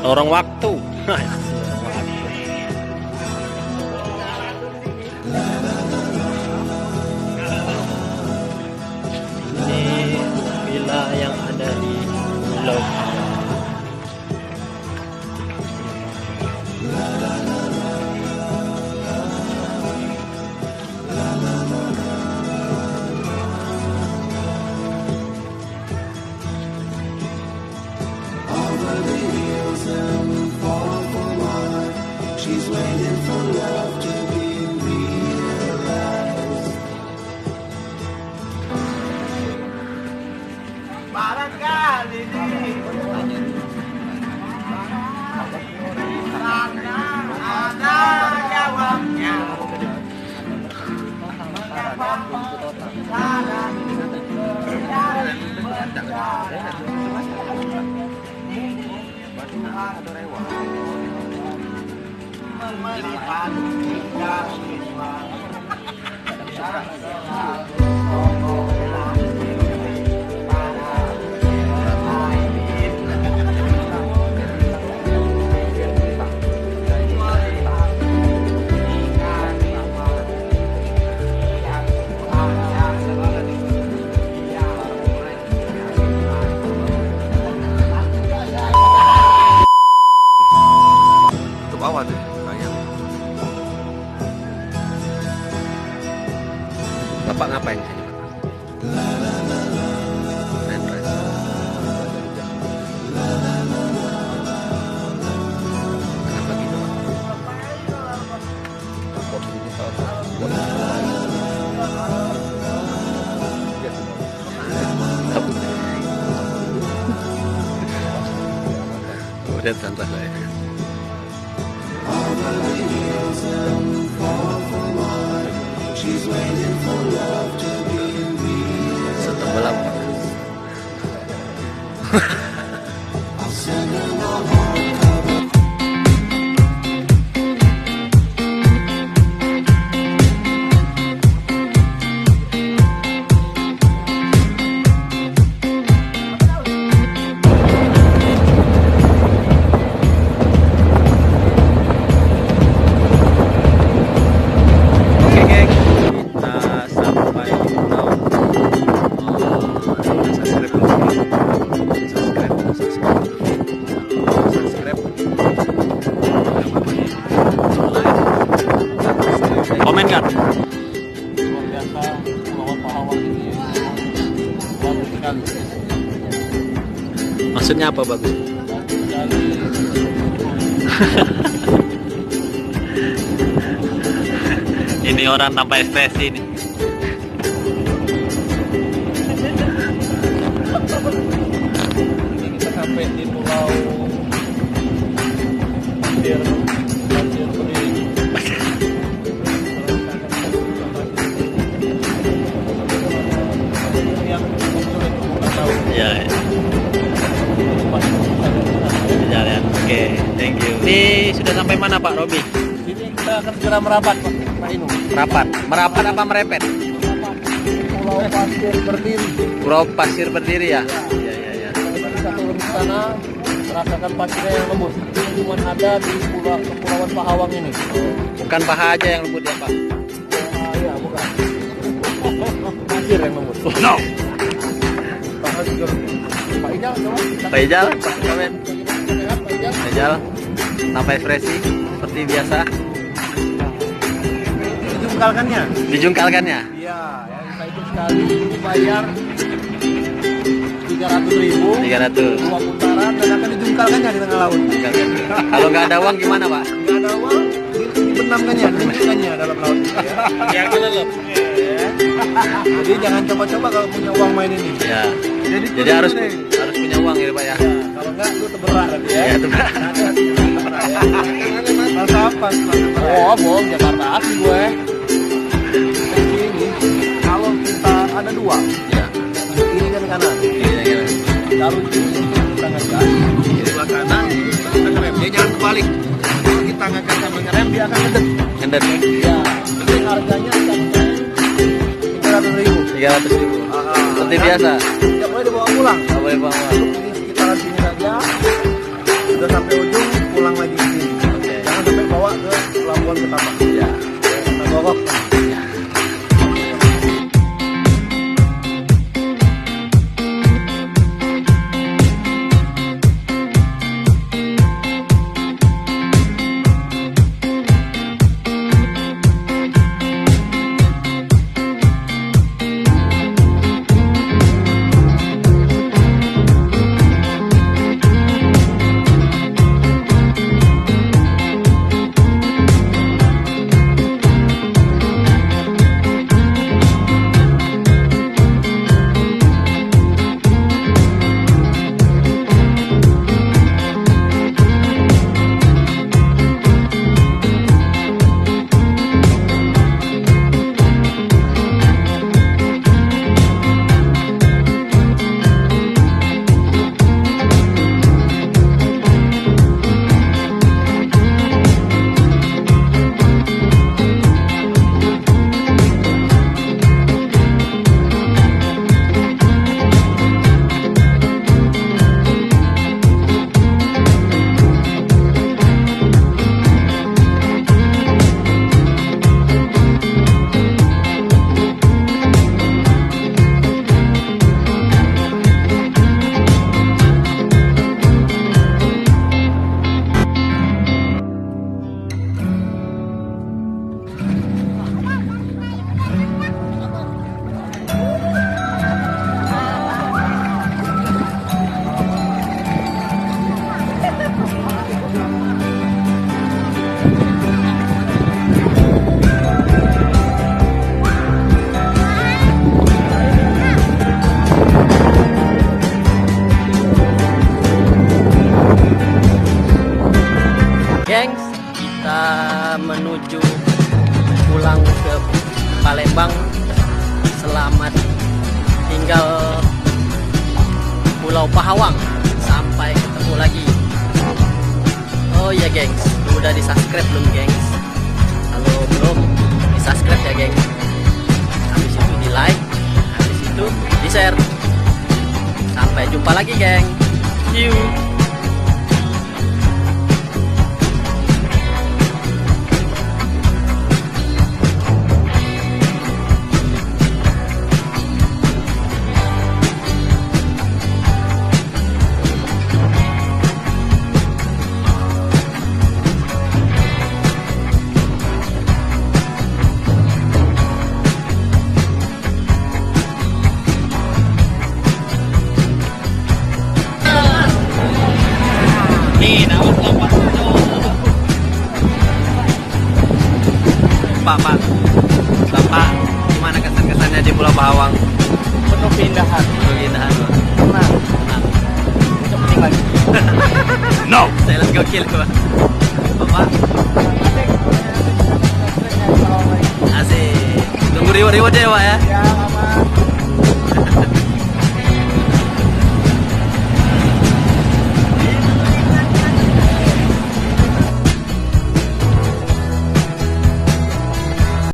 Lorong waktu. Ini villa yang ada di Pulau Pawang. She's waiting for love to be realized. Barangkali ada jawabnya. Melihat hingga siswa. Ke bawah tuh sayang. Bapak ngapain sini, Pak? Main res. Kenapa gitu, Pak? Kopi ini salah satu. Udah santai saya. She's waiting for love to be realized. Setengah I'll send her my heart cover. Oke, geng. Kita sampai di pulau. Subscribe. Komen kan? Luar biasa, Pulau Pawang ini bagus sekali. Maksudnya apa, bagus? Ini orang tanpa ekspresi ini. Ini kita sampai di Pulau Pasir Berdiri. Yang sulit kita tahu. Ya. Jalan. Oke, thank you. Ini sudah sampai mana, Pak Robi? Ini kita akan segera merapat, Pak Inu. Merapat apa merepet? Pulau Pasir Berdiri. Pulau Pasir Berdiri ya? Iya, iya, iya. Kita turun ke sana, merasakan pasirnya yang lembut. Ini cuma ada di Kepulauan Pahawang ini. Bukan paha aja yang lembut ya, Pak? Iya, bukan. Pasir yang lembut. No. Paha juga lembut. Pak Ijal, coba. Pak Ijal, Pak Kamen. Pak Ijal. Pak Ijal, tanpa ekspresi seperti biasa. Dijungkalkannya. Dijungkalkannya. Iya, yang kita itu sekali bayar 300.000. 300. 2 putaran dan akan dijungkalkannya di tengah laut. Kalau nggak ada uang gimana, Pak? Nggak ada uang, dibenamkannya, dibenamkannya dalam laut. Ya, kita loh. Jadi jangan coba-coba kalau punya uang main ini. Ya. Jadi harus punya uang ya, Pak ya. Kalau enggak lu terberat nanti ya. Ya, itu, Pak. Masa apa? Oh, bohong, Jakarta asli gue. Ini kalau kita ada dua, Ya. ini kan kanan. Iya. Kalau ini kita ngangkat, sebelah kanan kita ngerem. Dia jangan kebalik. Kalau kita ngangkat sama ngerem, dia akan ngedet. Ngendet. Ya, jadi harganya sampai 300.000. 300.000. Seperti biasa. Tidak boleh dibawa pulang. Nggak boleh bawa. Di sekitaran sini saja. udah sampai ujung pulang lagi ke sini. Oke. Jangan sampai bawa ke pelabuhan Ketapang. Ya. Nagorok. Ya. Gengs, kita menuju pulang ke Palembang. Selamat tinggal Pulau Pahawang. Sampai ketemu lagi. Oh ya gengs, udah di subscribe belum gengs? Kalau belum, di subscribe ya gengs. Habis itu di like, habis itu di share. Sampai jumpa lagi geng. See you. Bapak, gimana kesan-kesannya di Pulau Pahawang? Penuh keindahan. Keindahan loh. Tenang. Untuk penting lagi. No. Saya let's go kill Pak. Bapak. Asik. Tunggu reward ya Pak ya. Ya, aman.